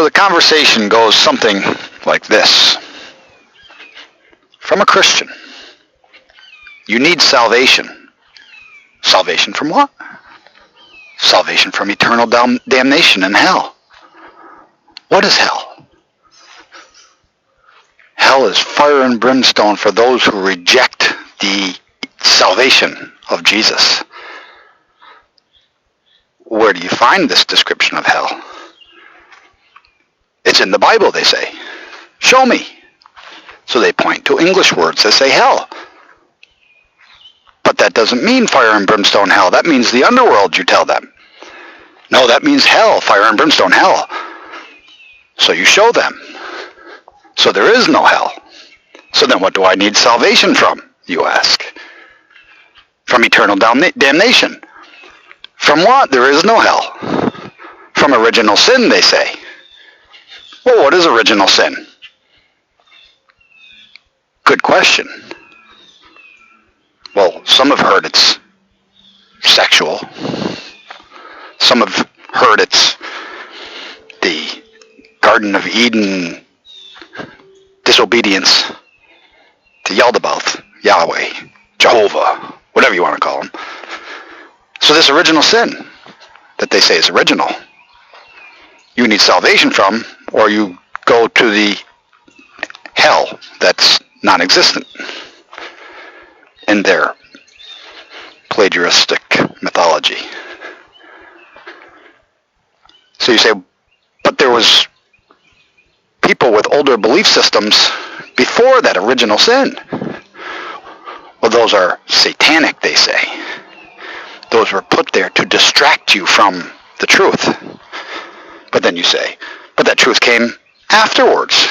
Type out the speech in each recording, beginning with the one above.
So the conversation goes something like this. From a Christian, you need salvation. Salvation from what? Salvation from eternal damnation in hell. What is hell? Hell is fire and brimstone for those who reject the salvation of Jesus. Where do you find this description of hell? It's in the Bible, they say. Show me. So they point to English words that say hell. But that doesn't mean fire and brimstone hell. That means the underworld, you tell them. No, that means hell, fire and brimstone hell. So you show them. So there is no hell. So then what do I need salvation from, you ask? From eternal damnation. From what? There is no hell. From original sin, they say. Well, what is original sin? Good question. Well, some have heard it's sexual. Some have heard it's the Garden of Eden disobedience to Yaldabaoth, Yahweh, Jehovah, whatever you want to call him. So this original sin that they say is original, you need salvation from, or you go to the hell that's non-existent in their plagiaristic mythology. So you say, but there was people with older belief systems before that original sin. Well, those are satanic, they say. Those were put there to distract you from the truth. But then you say, but that truth came afterwards.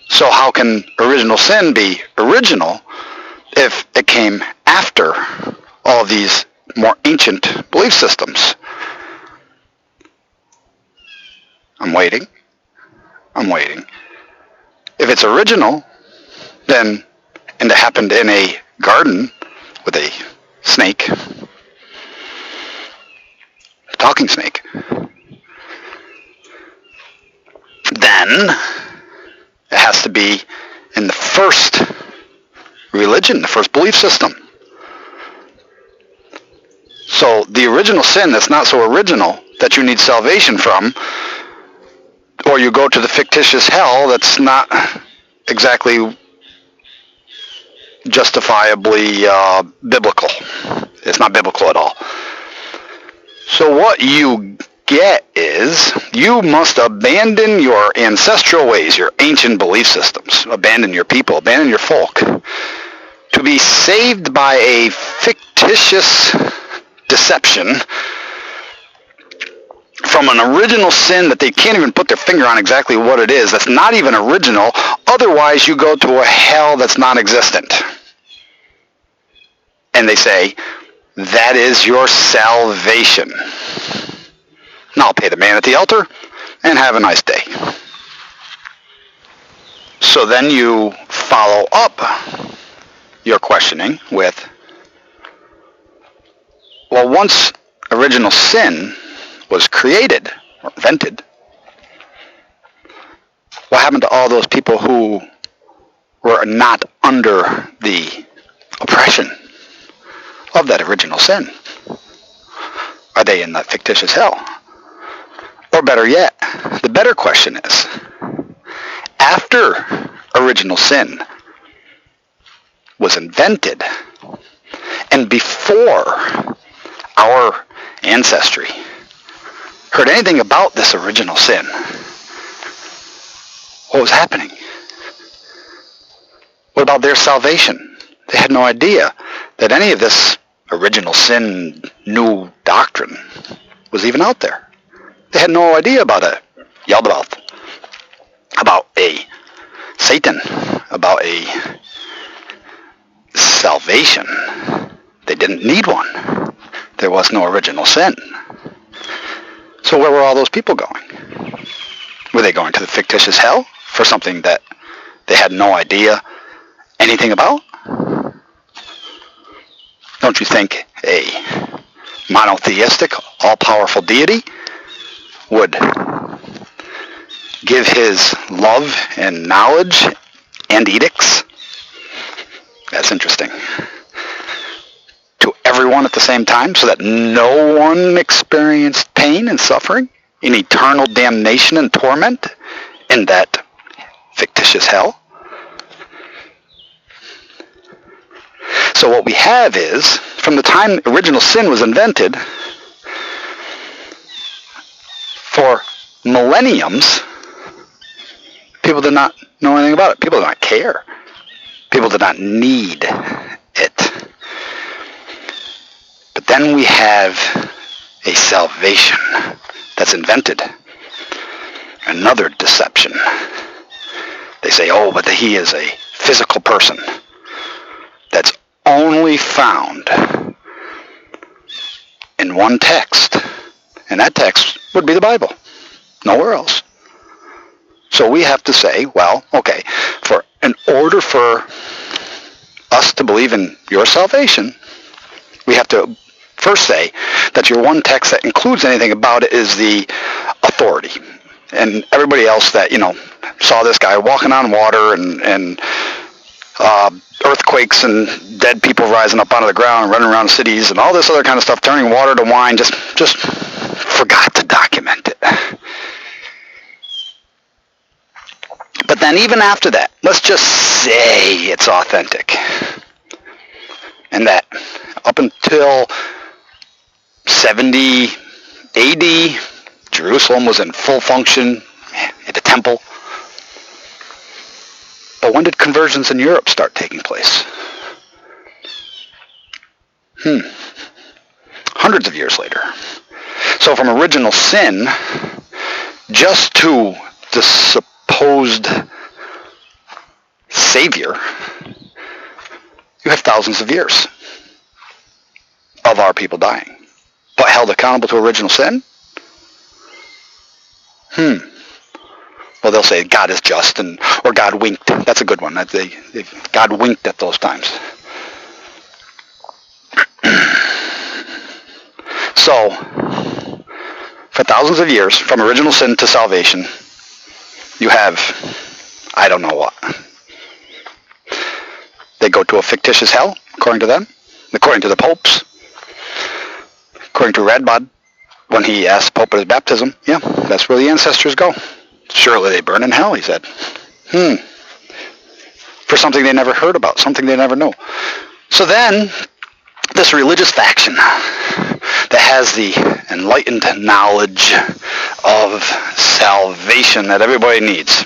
So how can original sin be original if it came after all these more ancient belief systems? I'm waiting. If it's original, then, and it happened in a garden with a snake, a talking snake, then it has to be in the first religion, the first belief system. So the original sin that's not so original that you need salvation from, or you go to the fictitious hell that's not exactly justifiably biblical. It's not biblical at all. So what you get is you must abandon your ancestral ways, your ancient belief systems, abandon your people, abandon your folk, to be saved by a fictitious deception from an original sin that they can't even put their finger on exactly what it is. That's not even original. Otherwise, you go to a hell that's non-existent. And they say, that is your salvation. Now I'll pay the man at the altar and have a nice day. So then you follow up your questioning with, well, once original sin was created or invented, what happened to all those people who were not under the oppression of that original sin? Are they in that fictitious hell? Or better yet, the better question is, after original sin was invented, and before our ancestry heard anything about this original sin, what was happening? What about their salvation? They had no idea that any of this original sin new doctrine was even out there. They had no idea about a Yaldabaoth, about a Satan, about a salvation. They didn't need one. There was no original sin. So where were all those people going? Were they going to the fictitious hell for something that they had no idea anything about? Don't you think a monotheistic, all-powerful deity would give his love and knowledge and edicts. That's interesting. To everyone at the same time, so that no one experienced pain and suffering in eternal damnation and torment in that fictitious hell. So what we have is, from the time original sin was invented, for millenniums, people did not know anything about it. People did not care. People did not need it. But then we have a salvation that's invented. Another deception. They say, oh, but he is a physical person. That's only found in one text. And that text would be the Bible. Nowhere else. So we have to say, well, okay, in order for us to believe in your salvation, we have to first say that your one text that includes anything about it is the authority. And everybody else that, saw this guy walking on water and earthquakes and dead people rising up out of the ground and running around cities and all this other kind of stuff, turning water to wine, just forgot to document it. But then even after that, let's just say it's authentic. And that up until 70 AD, Jerusalem was in full function at the temple. But when did conversions in Europe start taking place? Hundreds of years later. So from original sin, just to the supposed Savior, you have thousands of years of our people dying. But held accountable to original sin? Well, they'll say God is just, or God winked. That's a good one. God winked at those times. So, for thousands of years, from original sin to salvation, you have, I don't know what. They go to a fictitious hell, according to them, according to the popes, according to Radbod, when he asked the Pope at his baptism, yeah, that's where the ancestors go. Surely they burn in hell, he said. For something they never heard about, something they never knew. So then, this religious faction that has the enlightened knowledge of salvation that everybody needs,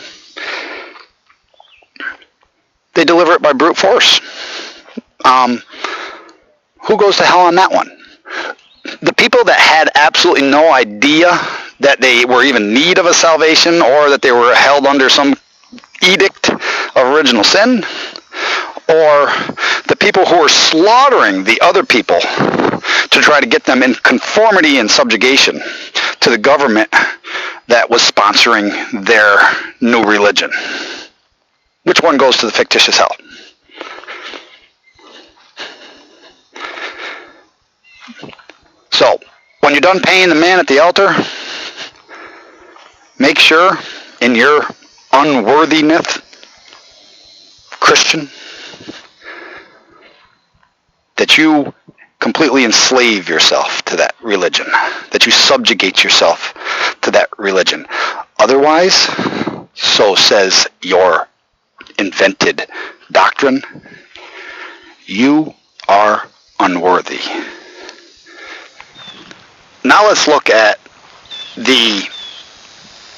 they deliver it by brute force. Who goes to hell on that one? The people that had absolutely no idea that they were even in need of a salvation, or that they were held under some edict of original sin, or the people who were slaughtering the other people to try to get them in conformity and subjugation to the government that was sponsoring their new religion. Which one goes to the fictitious hell? So, when you're done paying the man at the altar, make sure in your unworthiness, Christian, that you completely enslave yourself to that religion, that you subjugate yourself to that religion. Otherwise, so says your invented doctrine, you are unworthy. Now let's look at the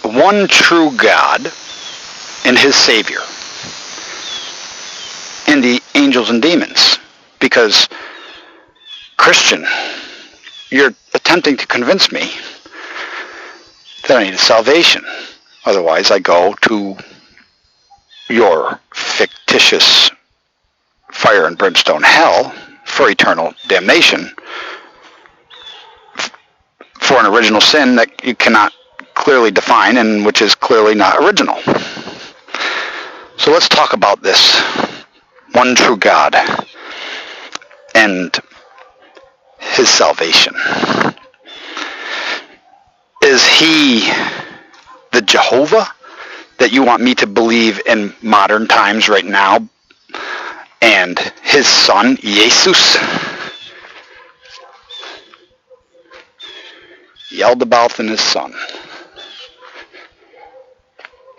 one true God and his Savior, and the angels and demons. Because, Christian, you're attempting to convince me that I need a salvation. Otherwise, I go to your fictitious fire and brimstone hell for eternal damnation for an original sin that you cannot clearly define and which is clearly not original. So let's talk about this one true God and his salvation. Is he the Jehovah that you want me to believe in modern times right now, and his son, Jesus, Yaldabaoth and his son.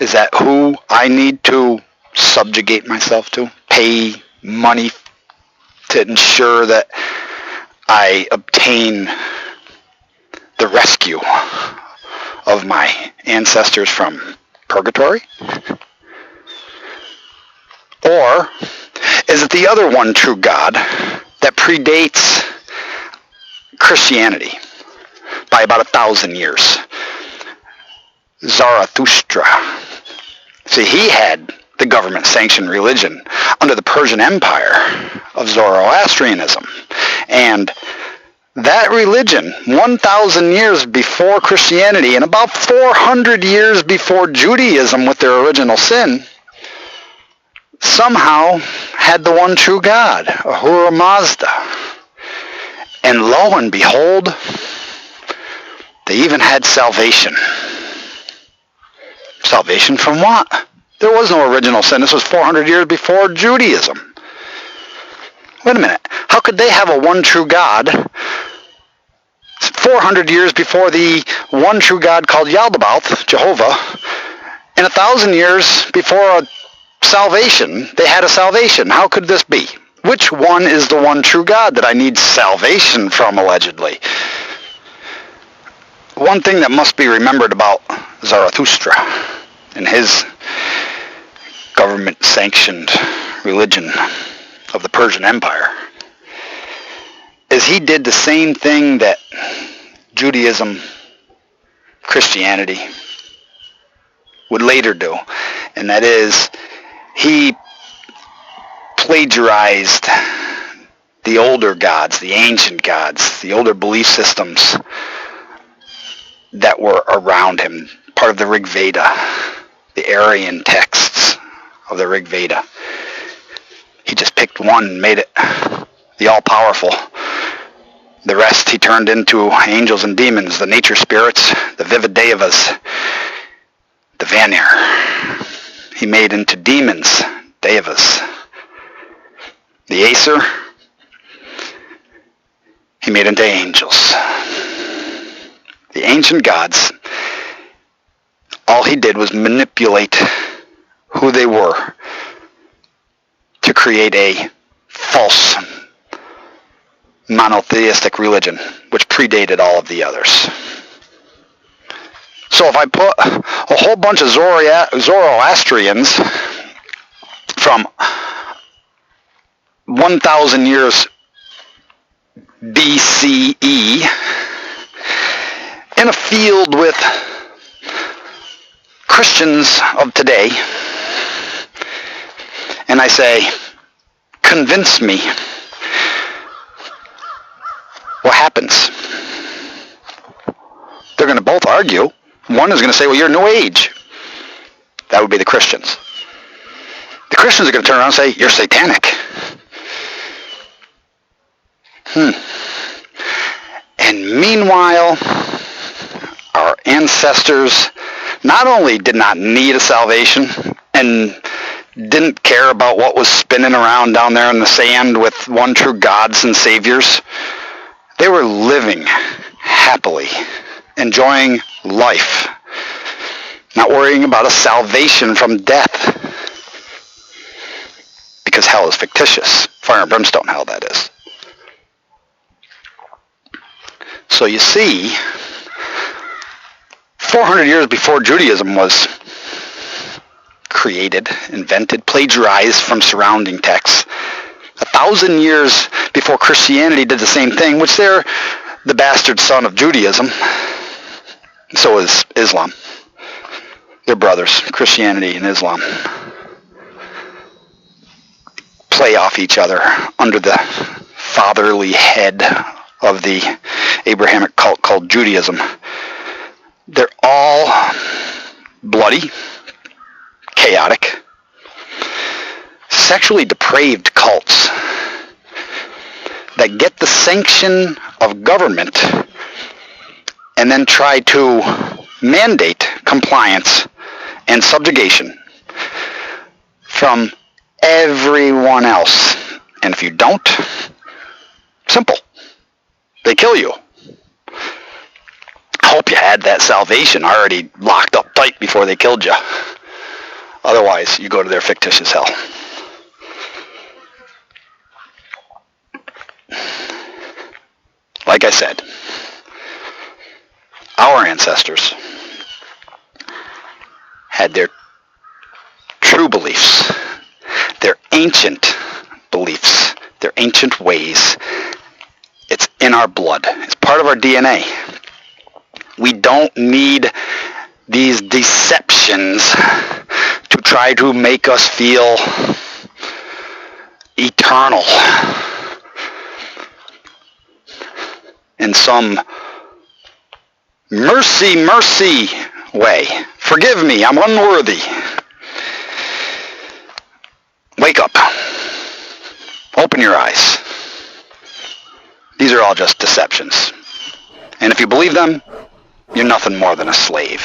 Is that who I need to subjugate myself to? Pay money to ensure that I obtain the rescue of my ancestors from purgatory? Or is it the other one true God that predates Christianity by about 1,000 years? Zarathustra. See, he had the government-sanctioned religion under the Persian Empire of Zoroastrianism. And that religion, 1,000 years before Christianity and about 400 years before Judaism with their original sin, somehow had the one true God, Ahura Mazda. And lo and behold, they even had salvation. Salvation from what? There was no original sin. This was 400 years before Judaism. Wait a minute. How could they have a one true God 400 years before the one true God called Yaldabaoth, Jehovah, and 1,000 years before salvation, they had a salvation? How could this be? Which one is the one true God that I need salvation from, allegedly? One thing that must be remembered about Zarathustra and his government-sanctioned religion of the Persian Empire is he did the same thing that Judaism, Christianity would later do, and that is he plagiarized the older gods, the ancient gods, the older belief systems that were around him, part of the Rig Veda, the Aryan texts of the Rig Veda. He just picked one and made it the all-powerful. The rest he turned into angels and demons, the nature spirits, the Vividevas, the Vanir. He made into demons, Devas. The Aesir, he made into angels. The ancient gods, all he did was manipulate who they were to create a false monotheistic religion, which predated all of the others. So if I put a whole bunch of Zoroastrians from 1,000 years BCE in a field with Christians of today, and I say, convince me, what happens? They're going to both argue. One is going to say, well, you're New Age. That would be the Christians. The Christians are going to turn around and say, you're satanic. And meanwhile, our ancestors not only did not need a salvation and didn't care about what was spinning around down there in the sand with one true gods and saviors, they were living happily, enjoying life, not worrying about a salvation from death, because hell is fictitious. Fire and brimstone hell, that is. So you see, 400 years before Judaism was created, invented, plagiarized from surrounding texts, 1,000 years before Christianity did the same thing, which they're the bastard son of Judaism. So is Islam. They're brothers. Christianity and Islam play off each other under the fatherly head of the Abrahamic cult called Judaism. They're all bloody, chaotic, sexually depraved cults that get the sanction of government and then try to mandate compliance and subjugation from everyone else. And if you don't, simple. They kill you. I hope you had that salvation already locked up tight before they killed you. Otherwise, you go to their fictitious hell. Like I said, our ancestors had their true beliefs, their ancient beliefs, their ancient ways. It's in our blood. It's part of our DNA. We don't need these deceptions to try to make us feel eternal in some mercy way. Forgive me, I'm unworthy. Wake up. Open your eyes. These are all just deceptions. And if you believe them, you're nothing more than a slave.